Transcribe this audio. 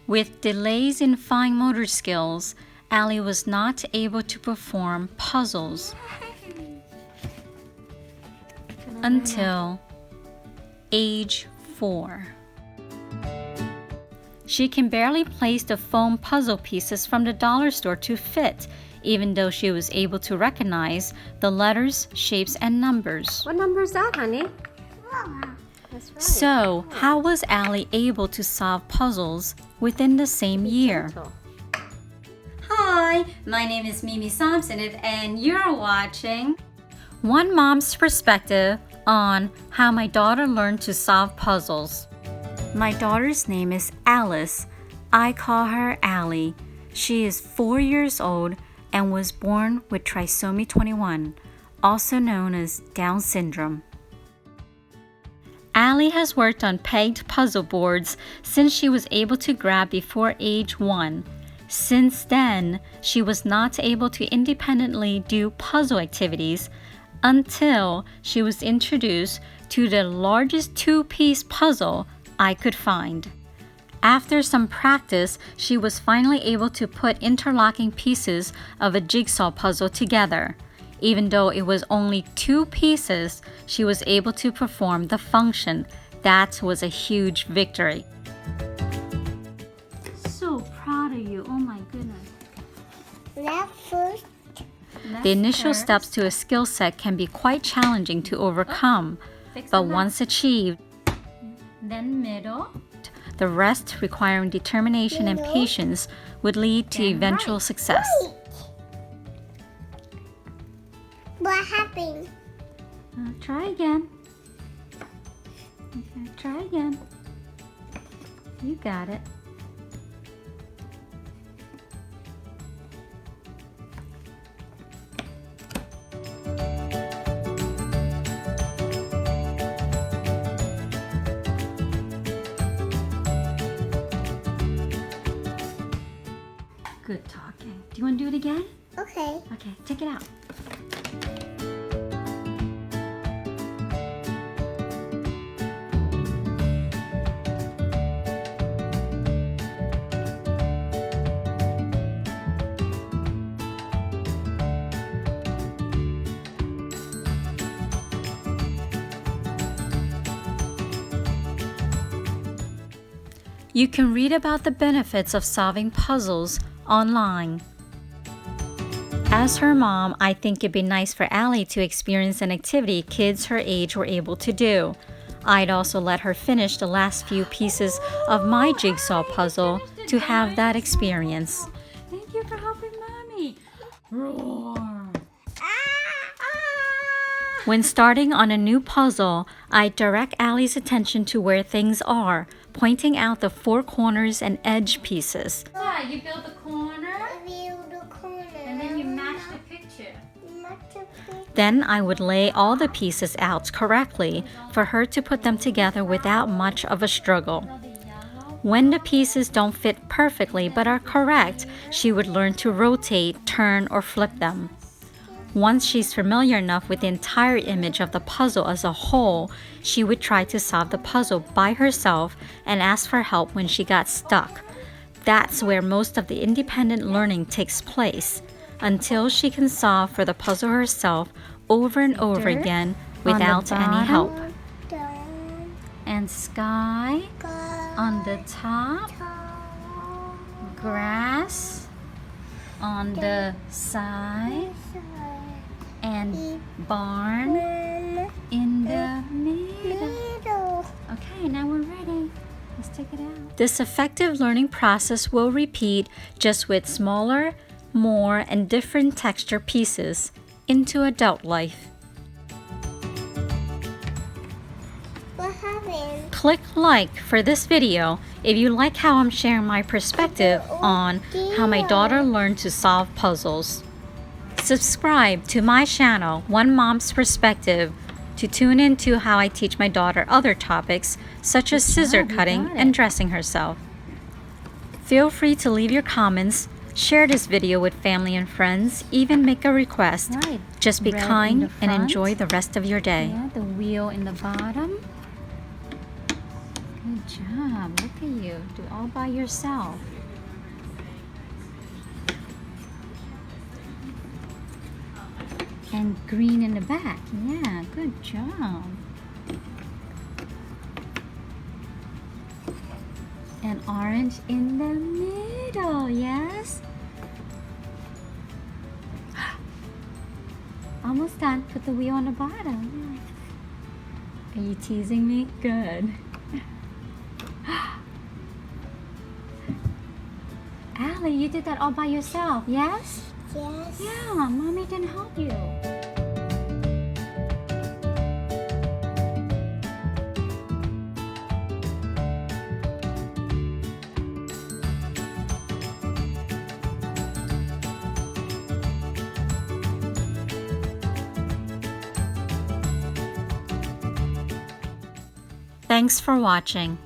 With delays in fine motor skills, Allie was not able to perform puzzles until age 4. She can barely place the foam puzzle pieces from the dollar store to fit, even though she was able to recognize the letters, shapes, and numbers. What number is that, honey? That's right. So, how was Allie able to solve puzzles within the same year? Hi, my name is Mimi Thompson, and you're watching One Mom's Perspective on how my daughter learned to solve puzzles. My daughter's name is Alice. I call her Allie. She is 4 years old and was born with trisomy 21, also known as Down syndrome. Allie has worked on pegged puzzle boards since she was able to grab before age 1. Since then, she was not able to independently do puzzle activities until she was introduced to the largest 2-piece puzzle I could find. After some practice, she was finally able to put interlocking pieces of a jigsaw puzzle together. Even though it was only 2 pieces, she was able to perform the function. That was a huge victory. So proud of you. Oh my goodness. The initial steps to a skill set can be quite challenging to overcome, but once achieved, then middle, the rest requiring determination and patience would lead to eventual success. What happened? Try again. Okay, try again. You got it. Good talking. Do you want to do it again? Okay. Okay, take it out. You can read about the benefits of solving puzzles online. As her mom, I think it'd be nice for Allie to experience an activity kids her age were able to do. I'd also let her finish the last few pieces of my jigsaw puzzle to have that experience. Thank you for helping Mommy. Roar. When starting on a new puzzle, I direct Allie's attention to where things are, pointing out the 4 corners and edge pieces. Yeah, you build the corner, and then you match the picture. Then I would lay all the pieces out correctly for her to put them together without much of a struggle. When the pieces don't fit perfectly but are correct, she would learn to rotate, turn, or flip them. Once she's familiar enough with the entire image of the puzzle as a whole, she would try to solve the puzzle by herself and ask for help when she got stuck. That's where most of the independent learning takes place, until she can solve for the puzzle herself over and over again without any help. And sky on the top, grass on the side, and barn in the middle. Okay, now we're ready. Let's take it out. This effective learning process will repeat, just with smaller, more, and different texture pieces into adult life. What happened? Click like for this video if you like how I'm sharing my perspective on how my daughter learned to solve puzzles. Subscribe to my channel, One Mom's Perspective, to tune into how I teach my daughter other topics such as scissor cutting and dressing herself. Feel free to leave your comments, share this video with family and friends, even make a request. Just be kind and enjoy the rest of your day. Yeah, the wheel in the bottom. Good job. Look at you. Do it all by yourself. And green in the back. Yeah, good job. And orange in the middle. Yes? Almost done. Put the wheel on the bottom. Are you teasing me? Good. Allie, you did that all by yourself, yes? Yes. Yeah, Mommy didn't help you. Thanks for watching.